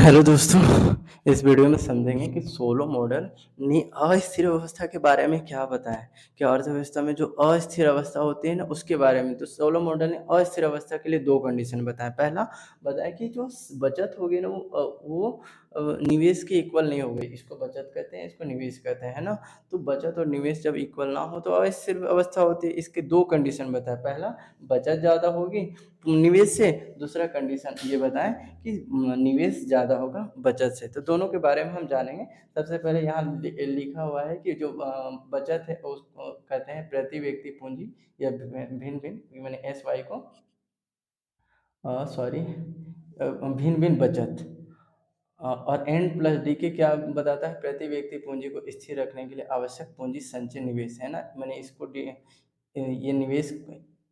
Hello दोस्तों। इस video में समझेंगे कि सोलो मॉडल ने अस्थिर अवस्था के बारे में क्या बताया कि अर्थव्यवस्था में जो अस्थिर अवस्था होती है ना उसके बारे में। तो सोलो मॉडल ने अस्थिर अवस्था के लिए दो कंडीशन बताया। पहला बताया कि जो बचत होगी ना वो निवेश के इक्वल नहीं होगी। इसको बचत कहते हैं, इसको निवेश कहते हैं, है ना। तो बचत और निवेश जब इक्वल ना हो तो अस्थिर अवस्था होती है। इसके दो कंडीशन बताया। पहला बचत ज़्यादा होगी निवेश से, दूसरा कंडीशन ये बताएं कि निवेश ज़्यादा होगा बचत से। तो दोनों के बारे में हम जानेंगे। सबसे पहले यहाँ लिखा हुआ है कि जो बचत है उसको कहते हैं प्रति व्यक्ति पूंजी या भिन्न भिन्न, मैंने एस वाई को सॉरी भिन्न भिन्न बचत। और एन प्लस डी के क्या बताता है, प्रति व्यक्ति पूंजी को स्थिर रखने के लिए आवश्यक पूंजी संचय निवेश, है ना। मैंने इसको ये निवेश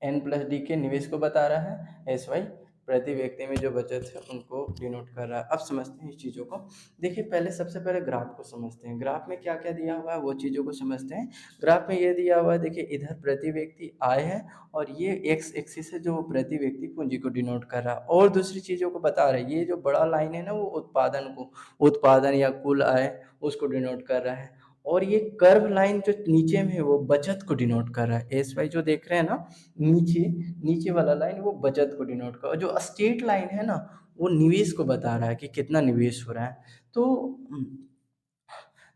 एन प्लस डी के निवेश को बता रहा है, एस वाई प्रति व्यक्ति में जो बचत है उनको डिनोट कर रहा है। अब समझते हैं इस चीज़ों को। देखिए पहले सबसे पहले ग्राफ को समझते हैं। ग्राफ में क्या क्या दिया हुआ है वो चीज़ों को समझते हैं। ग्राफ में ये दिया हुआ है, देखिए इधर प्रति व्यक्ति आय है और ये एक्स एक्सिस है जो प्रति व्यक्ति पूंजी को डिनोट कर रहा है। और दूसरी चीज़ों को बता रहा है, ये जो बड़ा लाइन है ना वो उत्पादन या कुल आय उसको डिनोट कर रहा है। और ये कर्व लाइन जो नीचे में है वो बचत को डिनोट कर रहा है। एस वाई जो देख रहे हैं ना नीचे नीचे वाला लाइन वो बचत को डिनोट कर रहा है। जो स्ट्रेट लाइन है ना वो निवेश को बता रहा है कि कितना निवेश हो रहा है।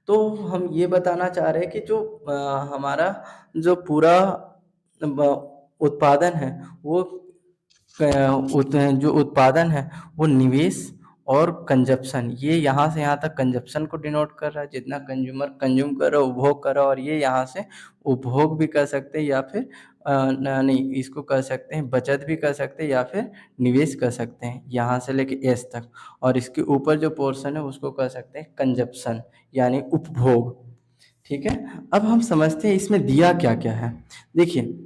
तो हम ये बताना चाह रहे हैं कि जो हमारा जो पूरा उत्पादन है वो जो उत्पादन है वो निवेश और कंजप्शन, ये यहाँ से यहाँ तक कंजप्शन को डिनोट कर रहा है। जितना कंज्यूमर कंज्यूम कर रहा है, उपभोग कर रहा है, और ये यहाँ से उपभोग भी कर सकते हैं या फिर नहीं इसको कर सकते हैं बचत भी कर सकते हैं या फिर निवेश कर सकते हैं, यहाँ से लेके एस तक। और इसके ऊपर जो पोर्शन है उसको कर सकते हैं कंजप्शन यानी उपभोग। ठीक है, अब हम समझते हैं इसमें दिया क्या क्या है। देखिए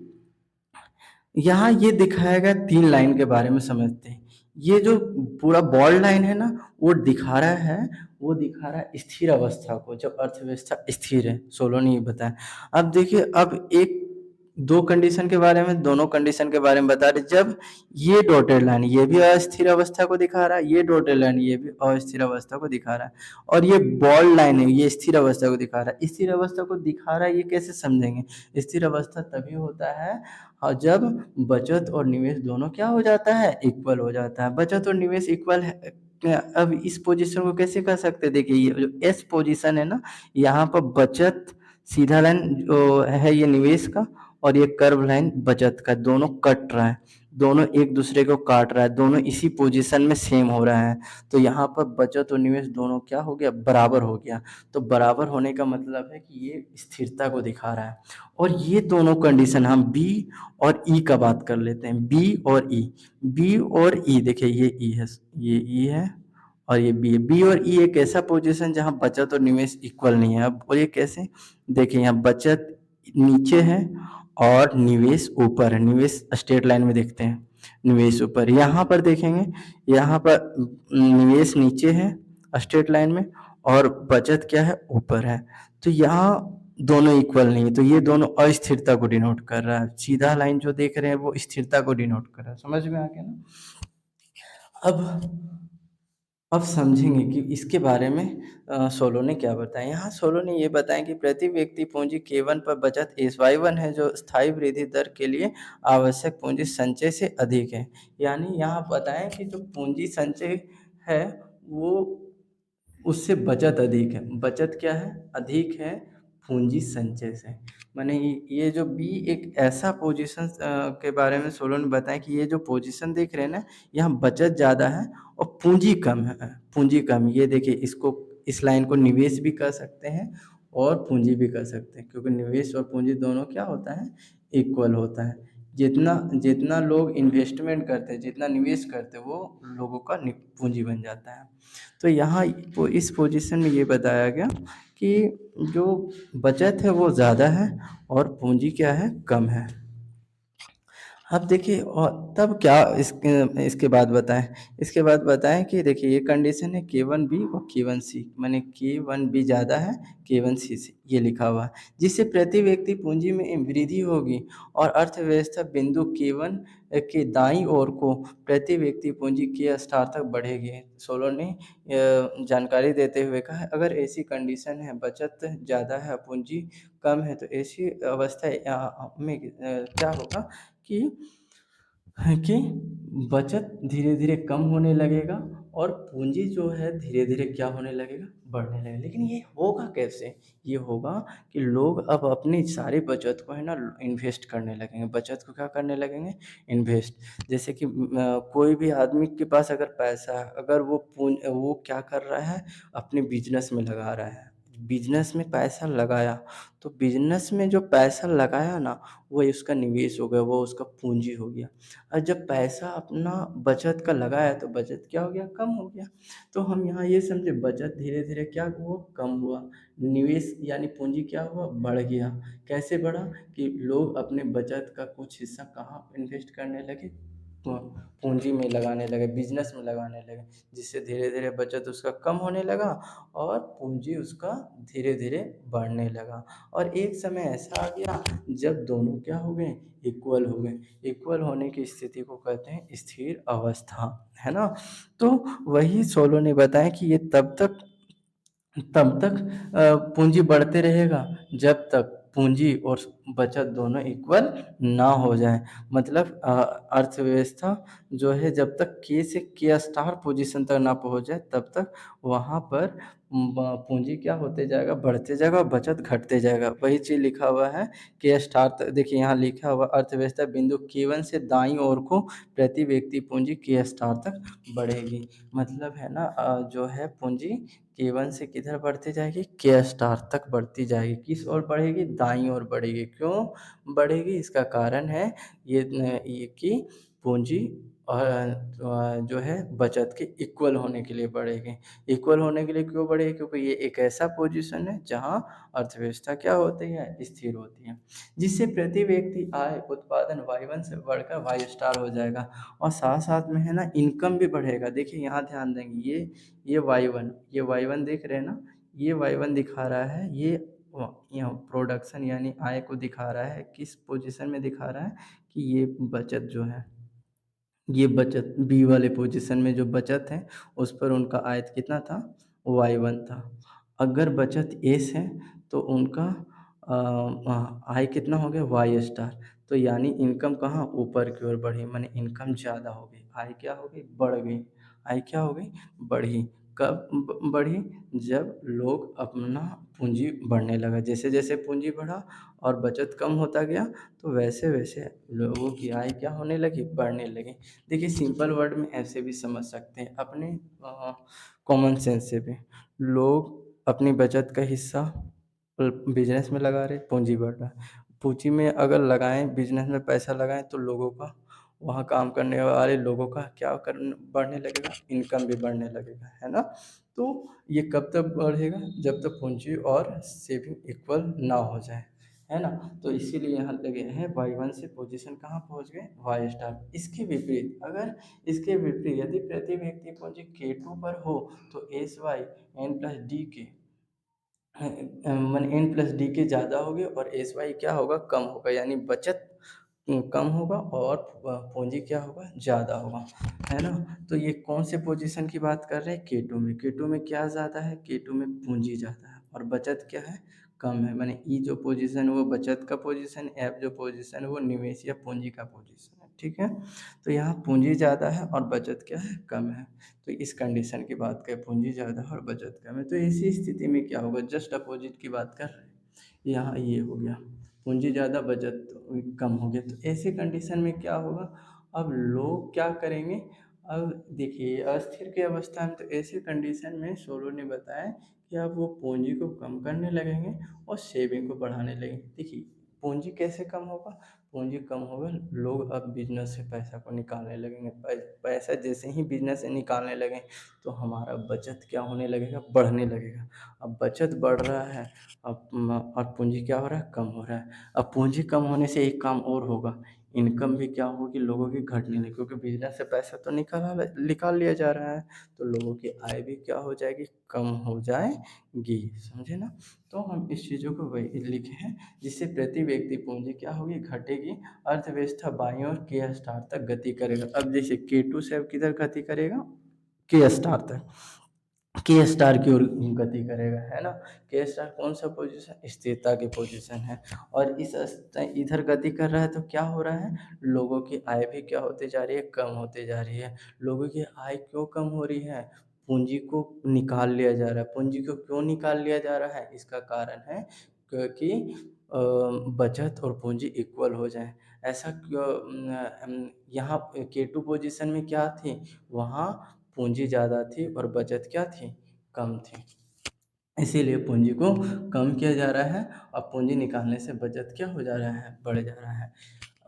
यहाँ ये दिखाया गया तीन लाइन के बारे में समझते हैं। ये जो पूरा बॉल्ड लाइन है ना वो दिखा रहा है स्थिर अवस्था को, जब अर्थव्यवस्था स्थिर है। सोलो ने ये बताया। अब देखिए अब एक दो कंडीशन के बारे में, दोनों कंडीशन के बारे में बता रहे। जब ये डॉटेड लाइन ये भी अस्थिर अवस्था को दिखा रहा है, ये डॉटेड लाइन ये भी अस्थिर अवस्था को दिखा रहा है, और ये बॉल्ड लाइन है ये स्थिर अवस्था को दिखा रहा है। स्थिर अवस्था को दिखा रहा है, ये कैसे समझेंगे। स्थिर अवस्था तभी होता है और जब बचत और निवेश दोनों क्या हो जाता है, इक्वल हो जाता है। बचत और निवेश इक्वल है। अब इस पोजीशन को कैसे कर सकते हैं, देखिए ये जो एस पोजीशन है ना, यहाँ पर बचत सीधा लाइन जो है ये निवेश का, और ये कर्व लाइन बचत का, दोनों कट रहा है, दोनों एक दूसरे को काट रहा है, दोनों इसी पोजीशन में सेम हो रहा है। तो यहाँ पर बचत और निवेश दोनों क्या हो गया, बराबर हो गया। तो बराबर होने का मतलब है कि ये स्थिरता को दिखा रहा है। और ये दोनों कंडीशन हम बी और ई का बात कर लेते हैं। बी और ई देखिए ये ई है, ये ई है और ये बी है। बी और ई एक ऐसा पोजीशन जहां बचत और निवेश इक्वल नहीं है। अब बोलिए कैसे, देखिए यहाँ बचत नीचे है और निवेश ऊपर है। निवेश स्ट्रेट लाइन में देखते हैं, निवेश ऊपर। यहाँ पर देखेंगे, यहाँ पर निवेश नीचे है स्ट्रेट लाइन में और बचत क्या है, ऊपर है। तो यहाँ दोनों इक्वल नहीं है, तो ये दोनों अस्थिरता को डिनोट कर रहा है। सीधा लाइन जो देख रहे हैं वो स्थिरता को डिनोट कर रहा है। समझ में आ गया ना। अब समझेंगे कि इसके बारे में सोलो ने क्या बताया। यहाँ सोलो ने ये बताया कि प्रति व्यक्ति पूंजी K1 पर बचत SY1 है जो स्थायी वृद्धि दर के लिए आवश्यक पूंजी संचय से अधिक है। यानी यहाँ बताएं कि जो पूंजी संचय है वो उससे बचत अधिक है। बचत क्या है, अधिक है पूंजी संचय से। माने ये जो बी एक ऐसा पोजीशन के बारे में सोलो ने बताया कि ये जो पोजीशन देख रहे हैं ना, यहाँ बचत ज़्यादा है और पूंजी कम है। पूंजी कम, ये देखिए इसको, इस लाइन को निवेश भी कर सकते हैं और पूंजी भी कर सकते हैं, क्योंकि निवेश और पूंजी दोनों क्या होता है, इक्वल होता है। जितना जितना लोग इन्वेस्टमेंट करते हैं, जितना निवेश करते हैं, वो लोगों का पूंजी बन जाता है। तो यहाँ इस पोजीशन में ये बताया गया कि जो बचत है वो ज़्यादा है और पूंजी क्या है, कम है। अब देखिए और तब क्या इसके बाद बताएँ? इसके बाद बताएँ कि देखिए ये कंडीशन है K1B और K1C माने K1B ज़्यादा है, K1C से ये लिखा हुआ है। जिससे प्रति व्यक्ति पूँजी में वृद्धि होगी और अर्थव्यवस्था बिंदु K1 के दाईं ओर को प्रति व्यक्ति पूँजी K स्टार तक बढ़ेगी। सोलो ने जानकारी देते हुए कहा है अगर ऐसी कंडीशन है, बचत ज़्यादा है, पूँजी कम है तो ऐसी अवस्था में क्या होगा कि है कि बचत धीरे-धीरे कम होने लगेगा और पूँजी जो है धीरे-धीरे क्या होने लगेगा? बढ़ने लगेगा। लेकिन ये होगा कैसे? ये होगा कि लोग अब अपनी सारी बचत को है ना इन्वेस्ट करने लगेंगे। बचत को क्या करने लगेंगे? इन्वेस्ट। जैसे कि कोई भी आदमी के पास अगर पैसा है, अगर वो क्या कर रहा है? अपने बिज़नेस में लगा रहा है। बिज़नेस में पैसा लगाया, तो बिज़नेस में जो पैसा लगाया ना, वो उसका निवेश हो गया, वो उसका पूँजी हो गया। और जब पैसा अपना बचत का लगाया तो बचत क्या हो गया? कम हो गया। तो हम यहाँ ये समझे बचत धीरे-धीरे क्या हुआ? कम हुआ। निवेश यानी पूँजी क्या हुआ? बढ़ गया। कैसे बढ़ा? कि लोग अपने बचत का कुछ हिस्सा कहाँ इन्वेस्ट करने लगे? तो पूँजी में लगाने लगे, बिज़नेस में लगाने लगे, जिससे धीरे-धीरे बचत उसका कम होने लगा और पूँजी उसका धीरे-धीरे बढ़ने लगा। और एक समय ऐसा आ गया जब दोनों क्या हो गए? इक्वल हो गए। इक्वल होने की स्थिति को कहते हैं स्थिर अवस्था, है ना? तो वही सोलो ने बताया कि ये तब तक पूँजी बढ़ते रहेगा जब तक पूँजी और बचत दोनों इक्वल ना हो जाएँ। मतलब अर्थव्यवस्था जो है जब तक के से के स्टार पोज़ीशन तक ना पहुँच जाए तब तक वहाँ पर पूँजी क्या होते जाएगा? बढ़ते जाएगा और बचत घटते जाएगा। वही चीज़ लिखा हुआ है के स्टार त देखिए यहाँ लिखा हुआ अर्थव्यवस्था बिंदु K1 से दाईं ओर को प्रति व्यक्ति पूँजी के स्टार तक बढ़ेगी। मतलब है ना जो है पूँजी K1 से किधर बढ़ती जाएगी? के स्टार तक बढ़ती जाएगी। किस ओर बढ़ेगी? दाईं ओर बढ़ेगी। क्यों बढ़ेगी? इसका कारण है ये कि पूँजी जो है बचत के इक्वल होने के लिए बढ़ेगी। इक्वल होने के लिए क्यों बढ़ेगी? क्योंकि ये एक ऐसा पोज़ीशन है जहाँ अर्थव्यवस्था क्या होती है? स्थिर होती है। जिससे प्रति व्यक्ति आय उत्पादन Y1 से बढ़कर Y स्टार हो जाएगा और साथ-साथ में है ना इनकम भी बढ़ेगा। देखिए यहाँ ध्यान देंगे ये Y1 देख रहे हैं ना? ये Y1 दिखा रहा है, यहाँ प्रोडक्शन यानी आय को दिखा रहा है, किस पोज़ीशन में दिखा रहा है कि ये बचत जो है, ये बचत बी वाले पोज़ीशन में जो बचत है, उस पर उनका आयत कितना था? Y1 था। अगर बचत ए से तो उनका आय कितना हो गया? Y star. तो यानी इनकम कहाँ? ऊपर की ओर बढ़ी, माने इनकम ज़्यादा हो गई। आय क्या हो गई? बढ़ गई। आय क्या हो गई? बढ़ी। कब बढ़ी? जब लोग अपना पूँजी बढ़ने लगा। जैसे-जैसे पूँजी बढ़ा और बचत कम होता गया, तो वैसे-वैसे लोगों की आय क्या होने लगी? बढ़ने लगी। देखिए सिंपल वर्ड में ऐसे भी समझ सकते हैं अपने कॉमन सेंस से भी। लोग अपनी बचत का हिस्सा बिज़नेस में लगा रहे, पूँजी बढ़ रहा है। पूँजी में अगर लगाएँ, बिज़नेस में पैसा लगाएँ तो लोगों का वहाँ काम करने वाले लोगों का क्या बढ़ने लगेगा? इनकम भी बढ़ने लगेगा, है ना? तो ये कब तक बढ़ेगा? जब तक पूँजी और सेविंग इक्वल ना हो जाए, है ना? तो इसीलिए यहाँ लगे हैं Y1 से पोज़ीशन कहाँ पहुँच गए? Y star. इसके विपरीत यदि प्रति व्यक्ति पूँजी K2 पर हो तो SY N प्लस D के माने N प्लस D के ज़्यादा होगी और SY क्या होगा? कम होगा। यानी बचत कम होगा और पूँजी क्या होगा? ज़्यादा होगा, है ना? तो ये कौन से पोज़ीशन की बात कर रहे हैं? K2 में। K2 में क्या ज़्यादा है? K2 में पूँजी ज़्यादा है और बचत क्या है? कम है। माने E जो पोज़ीशन है वो बचत का पोज़ीशन, F जो पोज़ीशन है वो निवेश या पूँजी का पोज़ीशन है, ठीक है? तो यहाँ पूँजी ज़्यादा है और बचत क्या है? कम है। तो इस कंडीशन की बात करें पूँजी ज़्यादा है और बचत कम है। तो ऐसी स्थिति में क्या होगा? जस्ट अपोज़िट की बात कर रहे हैं। यहाँ ये हो गया, पूँजी ज़्यादा बचत कम हो गया। तो ऐसे कंडीशन में क्या होगा? अब लोग क्या करेंगे? अब देखिए अस्थिर की अवस्था में तो ऐसे कंडीशन में सोलो ने बताया कि अब वो पूँजी को कम करने लगेंगे और सेविंग को बढ़ाने लगेंगे। देखिए पूँजी कैसे कम होगा? पूँजी कम होगा, लोग अब बिज़नेस से पैसा को निकालने लगेंगे। पैसा जैसे ही बिज़नेस से निकालने लगें तो हमारा बचत क्या होने लगेगा? बढ़ने लगेगा। अब बचत बढ़ रहा है, अब और पूँजी क्या हो रहा है? कम हो रहा है। अब पूँजी कम होने से एक काम और होगा, इनकम भी क्या होगी, लोगों की घटने लगी, क्योंकि बिजनेस से पैसा तो निकाल लिया जा रहा है, तो लोगों की आय भी क्या हो जाएगी, कम हो जाएगी। समझे ना? तो हम इस चीज़ों को वही लिखे हैं, जिससे प्रति व्यक्ति पूंजी क्या होगी, घटेगी, अर्थव्यवस्था बाईं ओर के स्टार तक गति करेगा। अब जैसे K2 से अब किधर गति करेगा, के स्टार तक, के स्टार की ओर गति करेगा, है ना? के स्टार कौन सा पोजीशन, स्थिरता की पोजीशन है, और इधर गति कर रहा है, तो क्या हो रहा है, लोगों की आय भी क्या होती जा रही है, कम होती जा रही है। लोगों की आय क्यों कम हो रही है, पूंजी को निकाल लिया जा रहा है। पूंजी को क्यों निकाल लिया जा रहा है, इसका कारण है क्योंकि बचत और पूंजी इक्वल हो जाए। ऐसा क्यों, यहाँ K2 पोजीशन में क्या थी, वहाँ पूंजी ज़्यादा थी और बचत क्या थी, कम थी। इसीलिए पूंजी को कम किया जा रहा है, और पूंजी निकालने से बचत क्या हो जा रहा है, बढ़ जा रहा है।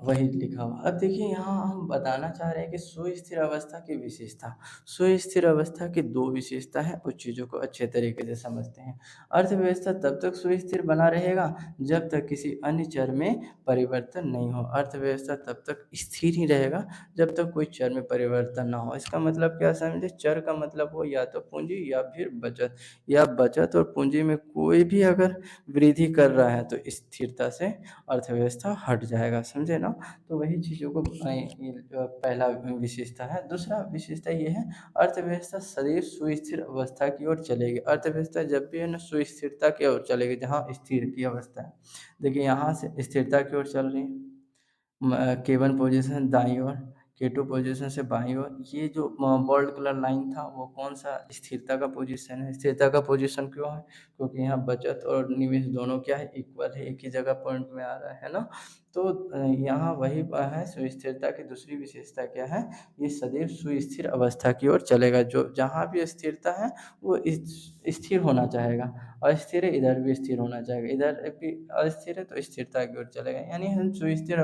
वही लिखा हुआ। अब देखिए यहाँ हम बताना चाह रहे हैं कि सुस्थिर अवस्था की विशेषता। सुस्थिर अवस्था की दो विशेषता है, उस चीज़ों को अच्छे तरीके से समझते हैं। अर्थव्यवस्था तब तक सुस्थिर बना रहेगा जब तक किसी अन्य चर में परिवर्तन नहीं हो। अर्थव्यवस्था तब तक स्थिर ही रहेगा जब तक कोई चर में परिवर्तन ना हो। इसका मतलब क्या समझे, चर का मतलब हो या तो पूंजी या फिर बचत, या बचत और पूंजी में कोई भी अगर वृद्धि कर रहा है तो स्थिरता से अर्थव्यवस्था हट जाएगा। समझे ना? तो वही चीज़ों को पहला विशेषता है। दूसरा विशेषता ये है, अर्थव्यवस्था सदैव सुस्थिर अवस्था की ओर चलेगी। अर्थव्यवस्था जब भी है ना सुस्थिरता की ओर चलेगी, जहाँ स्थिर की अवस्था है। देखिए यहाँ से स्थिरता की ओर चल रही है, K1 पोजीशन दाईं ओर, K2 पोजीशन से बाईं ओर। ये जो बोल्ड कलर लाइन था वो कौन सा, स्थिरता का पोजीशन है। स्थिरता का पोजीशन क्यों है, क्योंकि यहाँ बचत और निवेश दोनों क्या है, इक्वल है, एक ही जगह पॉइंट में आ रहा है ना। तो यहाँ वही है, सुस्थिरता की दूसरी विशेषता क्या है, ये सदैव सुस्थिर अवस्था की ओर चलेगा। जो जहाँ भी स्थिरता है वो स्थिर होना चाहेगा, अस्थिर है इधर भी स्थिर होना चाहेगा, इधर भी अस्थिर है तो स्थिरता की ओर चलेगा। यानी हम सुस्थिर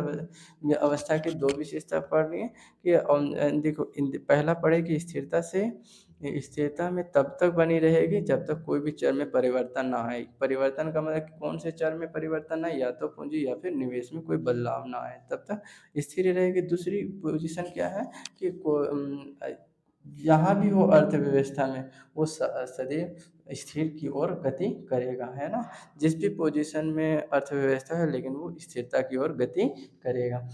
अवस्था की दो विशेषता पढ़ रही है कि देखो पहला पढ़े कि स्थिरता में तब तक बनी रहेगी जब तक कोई भी चर में परिवर्तन ना आए। परिवर्तन का मतलब कि कौन से चर में परिवर्तन ना आए, या तो पूंजी या फिर निवेश में कोई बदलाव ना आए, तब तक स्थिर ही रहेगी। दूसरी पोजीशन क्या है कि जहाँ भी हो अर्थव्यवस्था में वो सदैव स्थिर की ओर गति करेगा, है ना। जिस भी पोजीशन में अर्थव्यवस्था है लेकिन वो स्थिरता की ओर गति करेगा।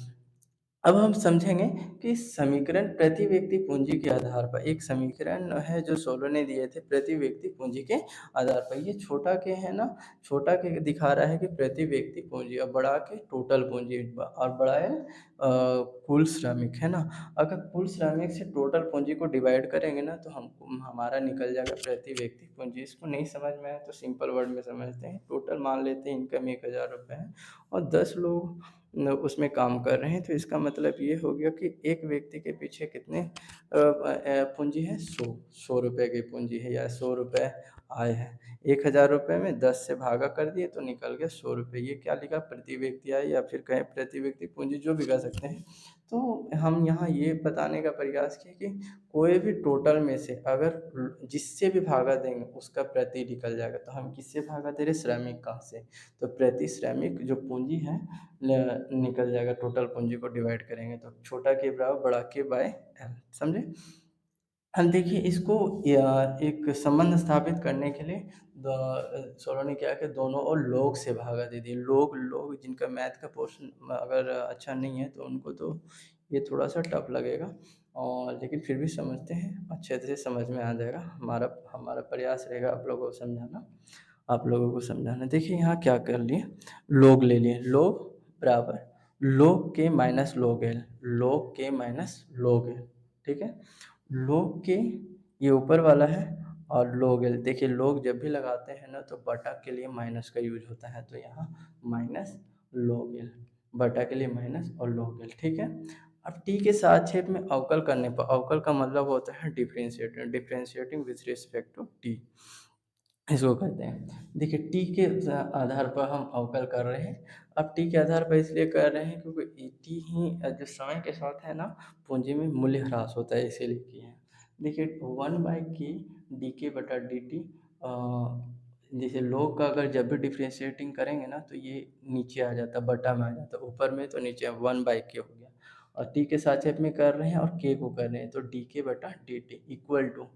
अब हम समझेंगे कि समीकरण प्रति व्यक्ति पूंजी के आधार पर, एक समीकरण है जो सोलो ने दिए थे प्रति व्यक्ति पूंजी के आधार पर। ये छोटा के है ना, छोटा के दिखा रहा है कि प्रति व्यक्ति पूंजी, और बड़ा के टोटल पूंजी, और बड़ा है कुल श्रमिक, है ना। अगर कुल श्रमिक से टोटल पूंजी को डिवाइड करेंगे ना तो हम हमारा निकल जाएगा प्रति व्यक्ति पूंजी। इसको नहीं समझ में आए तो सिंपल वर्ड में समझते हैं। टोटल मान लेते हैं इनकम 1,000 रुपये है और 10 लोग उसमें काम कर रहे हैं, तो इसका मतलब ये हो गया कि एक व्यक्ति के पीछे कितने पूंजी है, 100 रुपये की पूंजी है, या 100 रुपये आय है। 1,000 रुपये में 10 से भागा कर दिए तो निकल गया 100 रुपये। ये क्या लिखा, प्रति व्यक्ति आय, या फिर कहें प्रति व्यक्ति पूंजी, जो भी कह सकते हैं। तो हम यहाँ ये बताने का प्रयास किए कि कोई भी टोटल में से अगर जिससे भी भागा देंगे उसका प्रति निकल जाएगा। तो हम किससे भागा दे रहे, श्रमिक का से, तो प्रति श्रमिक जो पूंजी है निकल जाएगा। टोटल पूंजी को डिवाइड करेंगे तो छोटा के बराबर बड़ा के बाय एल। समझे? अब देखिए इसको एक संबंध स्थापित करने के लिए सोलो ने क्या किया, दोनों और लोग से भागा दे दिए। लोग जिनका मैथ का पोर्शन अगर अच्छा नहीं है तो उनको तो ये थोड़ा सा टफ लगेगा, और लेकिन फिर भी समझते हैं, अच्छे से समझ में आ जाएगा। हमारा हमारा प्रयास रहेगा आप लोगों को समझाना। देखिए यहाँ क्या कर लिए, लोग ले लिए, लोग बराबर लोग के माइनस लोग एल, लोग के माइनस लोग एल, ठीक है। लोग के ये ऊपर वाला है, और लोग एल, देखिए लोग जब भी लगाते हैं ना तो बटा के लिए माइनस का यूज होता है, तो यहाँ माइनस लोग एल, बटा के लिए माइनस और लोग एल, ठीक है। अब टी के साथ छेद में अवकल करने पर, अवकल का मतलब होता है differentiating with respect to t, इसको कहते हैं। देखिए टी के आधार पर हम अवकल कर रहे हैं। अब टी के आधार पर इसलिए कर रहे हैं क्योंकि टी ही जो समय के साथ है ना पूंजी में मूल्य ह्रास होता है, इसीलिए किए हैं। देखिए 1/k डी के बटा डी टी जैसे लोग का अगर जब भी डिफरेंशिएटिंग करेंगे ना तो ये नीचे आ जाता, बटा में आ जाता, ऊपर में तो नीचे 1/k हो गया। और टी के साथ में कर रहे हैं और के को कर रहे हैं तो डी के बटा d t equal to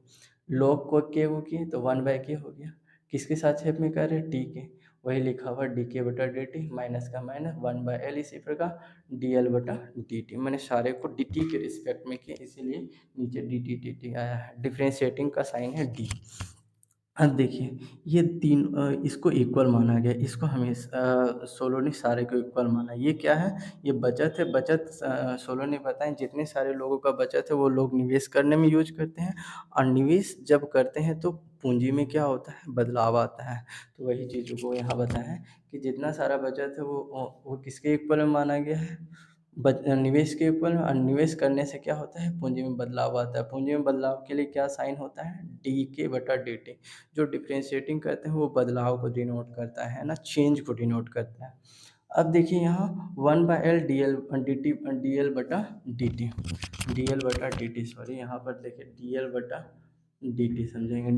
log को के को किए तो 1/k हो गया। किसके साथ में कर रहे हैं, टी के, वही लिखा हुआ डी के बटा डी टी, माइनस का माइनस 1/l, इसी प्रकार डी एल बटा डी टी। मैंने सारे को डी टी के रिस्पेक्ट में किया, इसीलिए नीचे डी टी आया है। डिफरेंशिएटिंग का साइन है डी। अब देखिए ये तीन इसको इक्वल माना गया, इसको सोलो ने सारे को इक्वल माना। ये क्या है, ये बचत है। बचत सोलो ने बताया जितने सारे लोगों का बचत है वो लोग निवेश करने में यूज करते हैं, और निवेश जब करते हैं तो पूंजी में क्या होता है, बदलाव आता है। तो वही चीज़ों को यहाँ बताया है कि जितना सारा बचत है वो किसके इक्वल में माना गया है, निवेश के ऊपर। और निवेश करने से क्या होता है, पूंजी में बदलाव आता है। पूंजी में बदलाव के लिए क्या साइन होता है, डी के बटा डी टी। जो डिफरेंशिएटिंग करते हैं वो बदलाव को डिनोट करता है ना, चेंज को डिनोट करता है। अब देखिए यहाँ 1/l D L D T, D L बटा डी टी, डी एल बटा डी टी, सॉरी यहाँ पर देखिए डी एल बटा डी टी समझेंगे,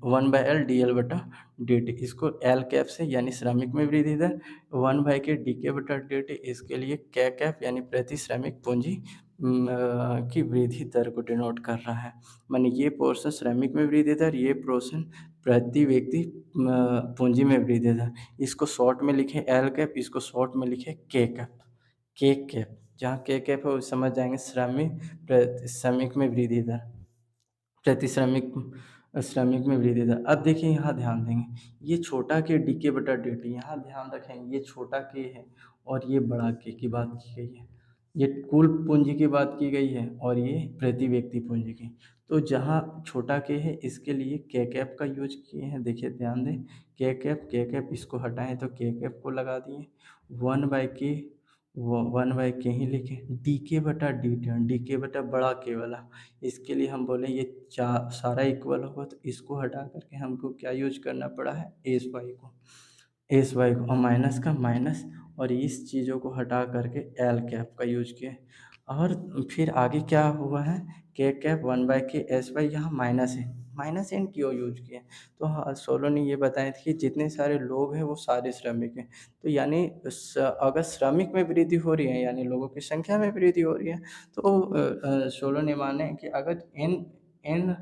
1/l डी एल बटा डी टी। इसको एल कैप से यानी श्रमिक में वृद्धि दर, 1/k डी के बटा डी टी, इसके लिए कै कैप यानी प्रति श्रमिक पूंजी की वृद्धि दर को डिनोट कर रहा है। माने ये पोर्शन श्रमिक में वृद्धि दर, ये पोर्शन प्रति व्यक्ति पूंजी में वृद्धि दर। इसको शॉर्ट में लिखे एल कैप, इसको शॉर्ट में लिखे के कैप। के कैप, जहाँ के कैप है वो समझ जाएंगे श्रमिक में वृद्धि दर, प्रति श्रमिक में वृद्धि दर। अब देखिए यहाँ ध्यान देंगे, ये छोटा के डी के बटा डी टी, यहाँ ध्यान रखेंगे ये छोटा के है और ये बड़ा के की बात की गई है। ये कुल पूंजी की बात की गई है और ये प्रति व्यक्ति पूंजी की। तो जहाँ छोटा के है इसके लिए के कैप का यूज किए हैं। देखिए ध्यान दें, के कैप इसको हटाएं तो के कैप को लगा दिए, 1/k, 1/k ही लिखे, डी के बटा डी के बटा बड़ा के वाला। इसके लिए हम बोले ये सारा इक्वल होगा तो इसको हटा करके हमको क्या यूज करना पड़ा है, एस वाई को, और माइनस का माइनस, और इस चीज़ों को हटा करके एल कैप का यूज किया। और फिर आगे क्या हुआ है, के कैप 1/k एस वाई, यहाँ माइनस है, माइनस एन क्यों यूज किया। तो हाँ सोलो ने ये बताया था कि जितने सारे लोग हैं वो सारे श्रमिक हैं। तो यानी अगर श्रमिक में वृद्धि हो रही है यानी लोगों की संख्या में वृद्धि हो रही है, तो सोलो ने माने कि अगर एन एन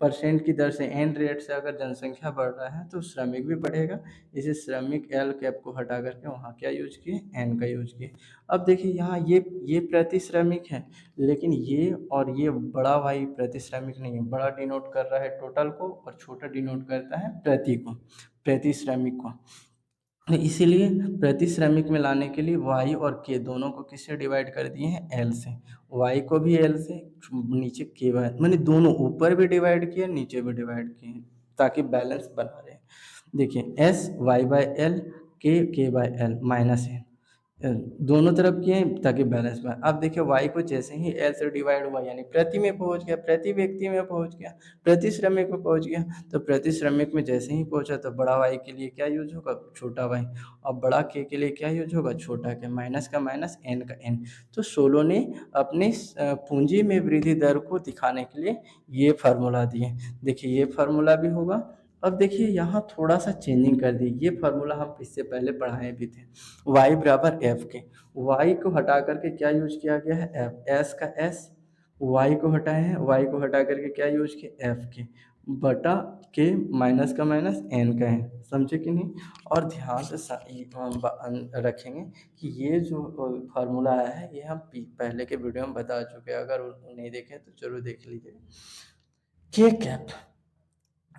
परसेंट की दर से, एन रेट से अगर जनसंख्या बढ़ रहा है तो श्रमिक भी बढ़ेगा। इसे श्रमिक एल कैप को हटा करके वहाँ क्या यूज किए, एन का यूज किए। अब देखिए यहाँ ये प्रति श्रमिक है, लेकिन ये और ये बड़ा वाई प्रति श्रमिक नहीं है। बड़ा डिनोट कर रहा है टोटल को और छोटा डिनोट करता है प्रति को, प्रति श्रमिक को। तो इसीलिए प्रति श्रमिक में लाने के लिए वाई और के दोनों को किससे डिवाइड कर दिए हैं, एल से। वाई को भी एल से, नीचे के वाई, मैंने दोनों ऊपर भी डिवाइड किए नीचे भी डिवाइड किए ताकि बैलेंस बना रहे। देखिए एस वाई बाई एल, के बाई एल माइनस है, दोनों तरफ किए ताकि बैलेंस बने। अब देखिए वाई को जैसे ही एल से डिवाइड हुआ यानी प्रति में पहुंच गया, प्रति व्यक्ति में पहुंच गया, प्रति श्रमिक में पहुंच गया। तो प्रति श्रमिक में जैसे ही पहुंचा तो बड़ा वाई के लिए क्या यूज होगा, छोटा वाई, और बड़ा के लिए क्या यूज होगा, छोटा के। माइनस का माइनस, एन का एन। तो सोलो ने अपने पूंजी में वृद्धि दर को दिखाने के लिए ये फार्मूला दिए। देखिए ये फार्मूला भी होगा। अब देखिए यहाँ थोड़ा सा चेंजिंग कर दी, ये फार्मूला हम इससे पहले पढ़ाए भी थे, y बराबर एफ के। y को हटा करके क्या यूज किया गया है, एफ, एस का एस, y को हटाए हैं, y को हटा करके क्या यूज किया, एफ के बटा के, माइनस का माइनस, एन का एन। समझे कि नहीं। और ध्यान से रखेंगे कि ये जो फार्मूला आया है ये हम पहले के वीडियो में बता चुके हैं, अगर नहीं देखे तो जरूर देख लीजिए। के कैप,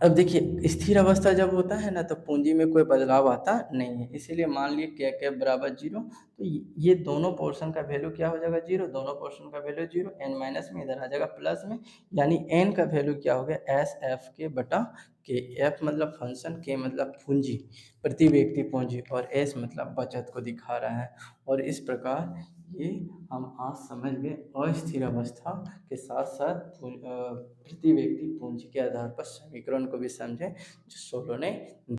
अब देखिए स्थिर अवस्था जब होता है ना तो पूंजी में कोई बदलाव आता नहीं है, इसीलिए मान लिए के कैप बराबर जीरो। तो ये दोनों पोर्शन का वैल्यू क्या हो जाएगा, जीरो, दोनों पोर्शन का वैल्यू जीरो, एन माइनस में इधर आ जाएगा प्लस में, यानी एन का वैल्यू क्या हो गया, एस एफ के बटा के। एफ मतलब फंक्शन, के मतलब पूंजी, प्रति व्यक्ति पूंजी, और एस मतलब बचत को दिखा रहा है। और इस प्रकार ये हम आज समझ गए अस्थिर अवस्था के साथ साथ प्रति व्यक्ति पूंजी के आधार पर समीकरण को भी समझें जो सोलो ने